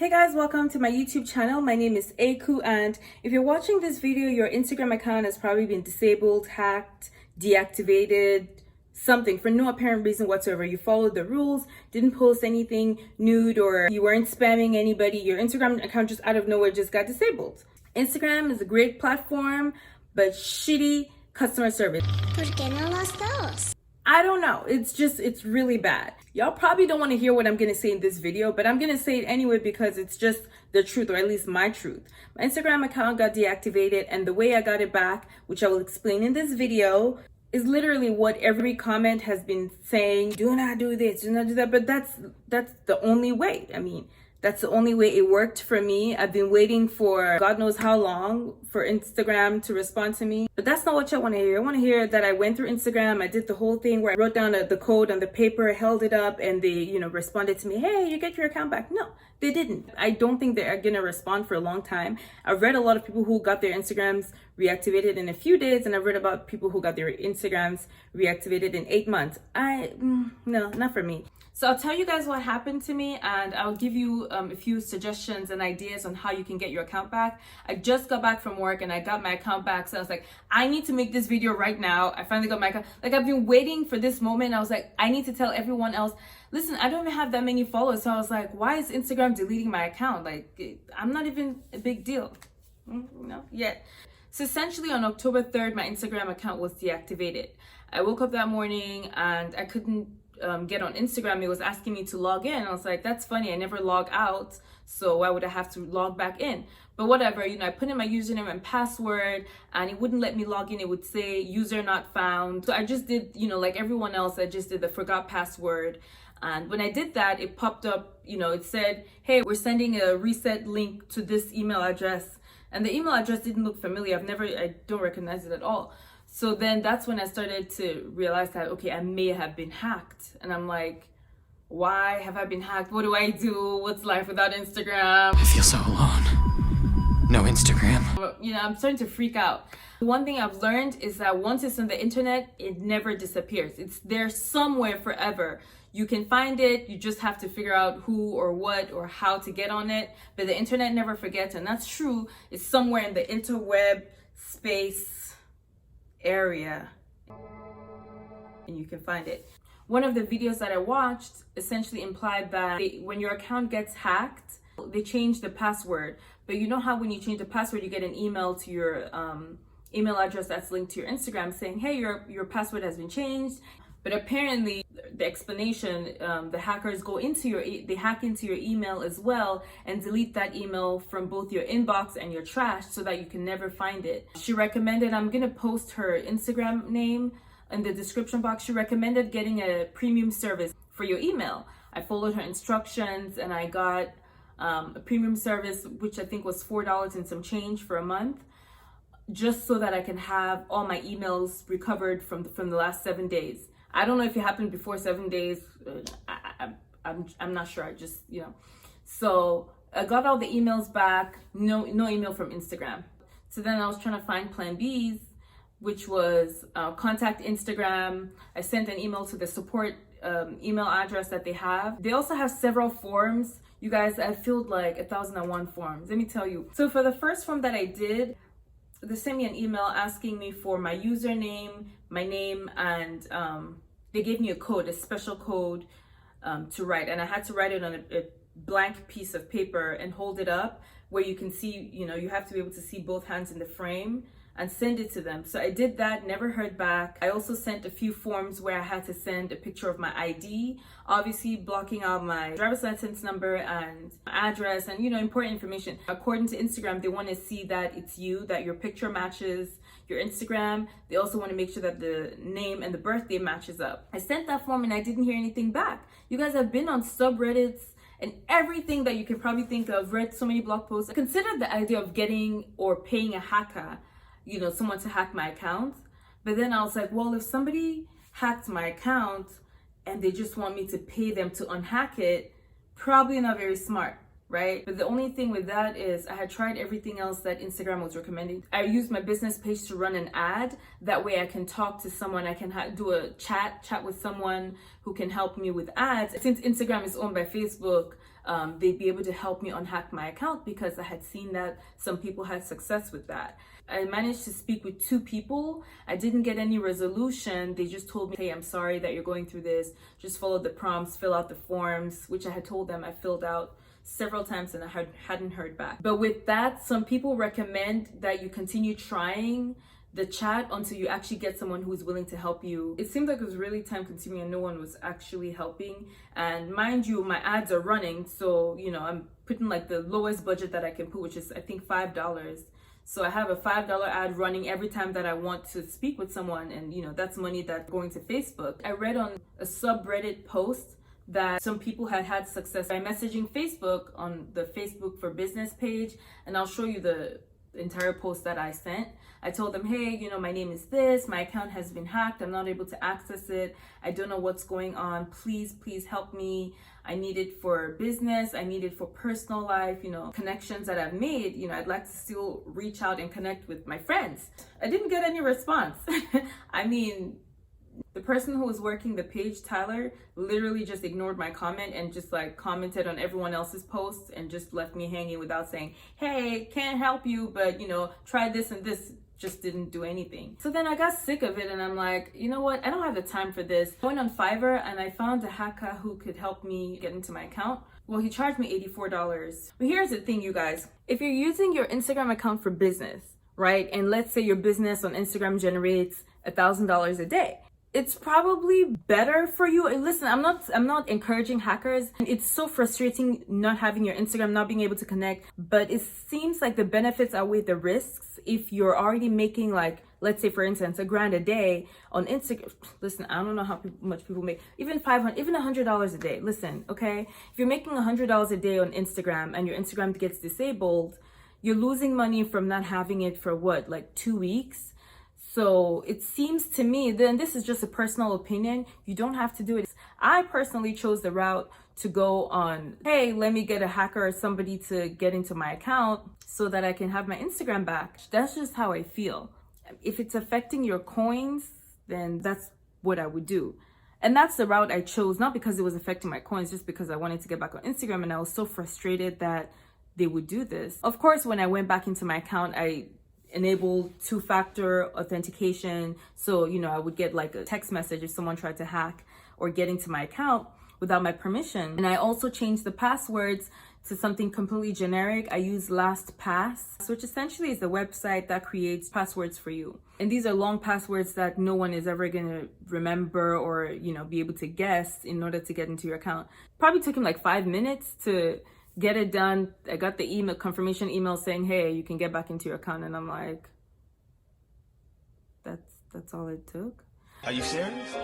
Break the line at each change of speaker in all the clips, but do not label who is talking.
Hey guys, welcome to my YouTube channel. My name is Aku, and if you're watching this video, your Instagram account has probably been disabled, hacked, deactivated, something for no apparent reason whatsoever. You followed the rules, didn't post anything nude, or you weren't spamming anybody. Your Instagram account just out of nowhere just got disabled. Instagram is a great platform, but shitty customer service.
¿Por qué no las dos?
I don't know. It's really bad. Y'all probably don't want to hear what I'm going to say in this video, but I'm going to say it anyway because it's just the truth, or at least my truth. My Instagram account got deactivated, and the way I got it back, which I will explain in this video, is literally what every comment has been saying. Do not do this, do not do that. But that's the only way. I mean, that's the only way it worked for me. I've been waiting for God knows how long for Instagram to respond to me. But that's not what y'all want to hear. I want to hear that I went through Instagram. I did the whole thing where I wrote down the code on the paper, held it up, and they, responded to me, hey, you get your account back. No, they didn't. I don't think they're going to respond for a long time. I've read a lot of people who got their Instagrams reactivated in a few days, and I've read about people who got their Instagrams reactivated in 8 months. No, not for me. So I'll tell you guys what happened to me, and I'll give you a few suggestions and ideas on how you can get your account back. I just got back from work and I got my account back, so I was like, I need to make this video right now. I finally got my account. Like, I've been waiting for this moment. I was like, I need to tell everyone else, listen, I don't even have that many followers. So I was like, why is Instagram deleting my account? Like, I'm not even a big deal. No, yet. So essentially on October 3rd, my Instagram account was deactivated. I woke up that morning and I couldn't get on Instagram. It was asking me to log in. I was like, that's funny, I never log out, so why would I have to log back in? But whatever, I put in my username and password and it wouldn't let me log in. It would say user not found. So I just did, like everyone else, I just did the forgot password. And when I did that, it popped up, it said, hey, we're sending a reset link to this email address. And the email address didn't look familiar. I don't recognize it at all. So then that's when I started to realize that, okay, I may have been hacked. And I'm like, why have I been hacked? What do I do? What's life without Instagram?
I feel so alone. No Instagram.
I'm starting to freak out. One thing I've learned is that once it's on the internet, it never disappears. It's there somewhere forever. You can find it. You just have to figure out who or what or how to get on it. But the internet never forgets. And that's true. It's somewhere in the interweb space area, and you can find it. One of the videos that I watched essentially implied that when your account gets hacked, they change the password. But you know how when you change the password, you get an email to your email address that's linked to your Instagram saying, hey, your password has been changed. But apparently the explanation, the hackers they hack into your email as well and delete that email from both your inbox and your trash so that you can never find it. She recommended, I'm going to post her Instagram name in the description box. She recommended getting a premium service for your email. I followed her instructions and I got a premium service, which I think was $4 and some change for a month, just so that I can have all my emails recovered from the last 7 days. I don't know if it happened before 7 days. I'm not sure. I just, So I got all the emails back. No email from Instagram. So then I was trying to find plan Bs, which was contact Instagram. I sent an email to the support email address that they have. They also have several forms. You guys, I filled like 1,001 forms. Let me tell you. So for the first form that I did, they sent me an email asking me for my username, my name, and they gave me a code, a special code to write. And I had to write it on a blank piece of paper and hold it up where you can see, you have to be able to see both hands in the frame and send it to them. So I did that, never heard back. I also sent a few forms where I had to send a picture of my ID, obviously blocking out my driver's license number and address and, important information. According to Instagram, they want to see that it's you, that your picture matches your Instagram. They also want to make sure that the name and the birthday matches up. I sent that form and I didn't hear anything back. You guys have been on subreddits and everything that you can probably think of, read so many blog posts. I considered the idea of getting or paying a hacker, someone to hack my account. But then I was like, well, if somebody hacked my account and they just want me to pay them to unhack it, probably not very smart, right? But the only thing with that is I had tried everything else that Instagram was recommending. I used my business page to run an ad. That way I can talk to someone. I can do a chat with someone who can help me with ads. Since Instagram is owned by Facebook, they'd be able to help me unhack my account because I had seen that some people had success with that. I managed to speak with 2 people. I didn't get any resolution. They just told me, hey, I'm sorry that you're going through this. Just follow the prompts, fill out the forms, which I had told them I filled out several times and I hadn't heard back. But with that, some people recommend that you continue trying the chat until you actually get someone who's willing to help you. It seemed like it was really time consuming and no one was actually helping. And mind you, my ads are running. So, you know, I'm putting like the lowest budget that I can put, which is I think $5. So I have a $5 ad running every time that I want to speak with someone. And, you know, that's money that's going to Facebook. I read on a subreddit post that some people had success by messaging Facebook on the Facebook for Business page. And I'll show you the entire post that I sent. I told them, hey, you know, my name is this, my account has been hacked, I'm not able to access it, I don't know what's going on, please help me. I need it for business, I need it for personal life, you know, connections that I've made, you know, I'd like to still reach out and connect with my friends. I didn't get any response. I mean, the person who was working the page, Tyler, literally just ignored my comment and just like commented on everyone else's posts and just left me hanging without saying, hey, can't help you, but you know, try this and this. Just didn't do anything. So then I got sick of it and I'm like, you know what? I don't have the time for this. I went on Fiverr and I found a hacker who could help me get into my account. Well, he charged me $84. But here's the thing, you guys. If you're using your Instagram account for business, right? And let's say your business on Instagram generates $1,000 a day. It's probably better for you. And listen, I'm not encouraging hackers. It's so frustrating not having your Instagram, not being able to connect, but it seems like the benefits outweigh the risks if you're already making, like, let's say for instance, $1,000 a day on Instagram. Listen, I don't know how much people make, even $500, even $100 a day. Listen, okay? If you're making $100 a day on Instagram and your Instagram gets disabled, you're losing money from not having it for what, like 2 weeks? So it seems to me, then this is just a personal opinion, you don't have to do it. I personally chose the route to go on, hey, let me get a hacker or somebody to get into my account so that I can have my Instagram back. That's just how I feel. If it's affecting your coins, then that's what I would do. And that's the route I chose, not because it was affecting my coins, just because I wanted to get back on Instagram and I was so frustrated that they would do this. Of course, when I went back into my account, I enabled 2-factor authentication. So, you know, I would get like a text message if someone tried to hack or get into my account without my permission. And I also changed the passwords to something completely generic. I use LastPass, which essentially is a website that creates passwords for you. And these are long passwords that no one is ever gonna remember or, you know, be able to guess in order to get into your account. Probably took him like 5 minutes to get it done. I got the email, confirmation email saying, hey, you can get back into your account. And I'm like, that's all it took.
Are you serious?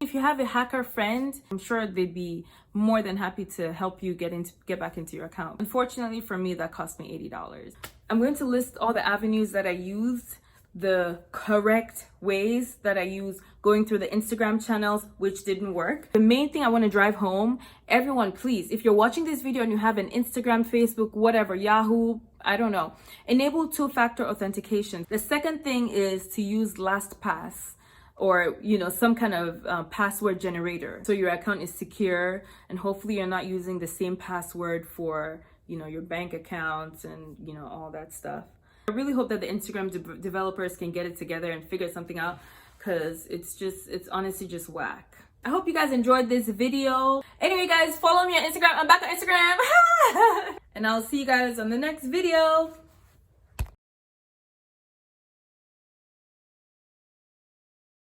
If you have a hacker friend, I'm sure they'd be more than happy to help you get back into your account. Unfortunately for me, that cost me $80. I'm going to list all the avenues that I used, the correct ways that I use going through the Instagram channels, which didn't work. The main thing I want to drive home, everyone, please, if you're watching this video and you have an Instagram, Facebook, whatever, Yahoo, I don't know, enable 2-factor authentication. The second thing is to use LastPass, or, you know, some kind of password generator, so your account is secure and hopefully you're not using the same password for, you know, your bank accounts and, you know, all that stuff. I really hope that the Instagram developers can get it together and figure something out, because it's honestly just whack. I hope you guys enjoyed this video. Anyway, guys, follow me on Instagram. I'm back on Instagram. And I'll see you guys on the next video.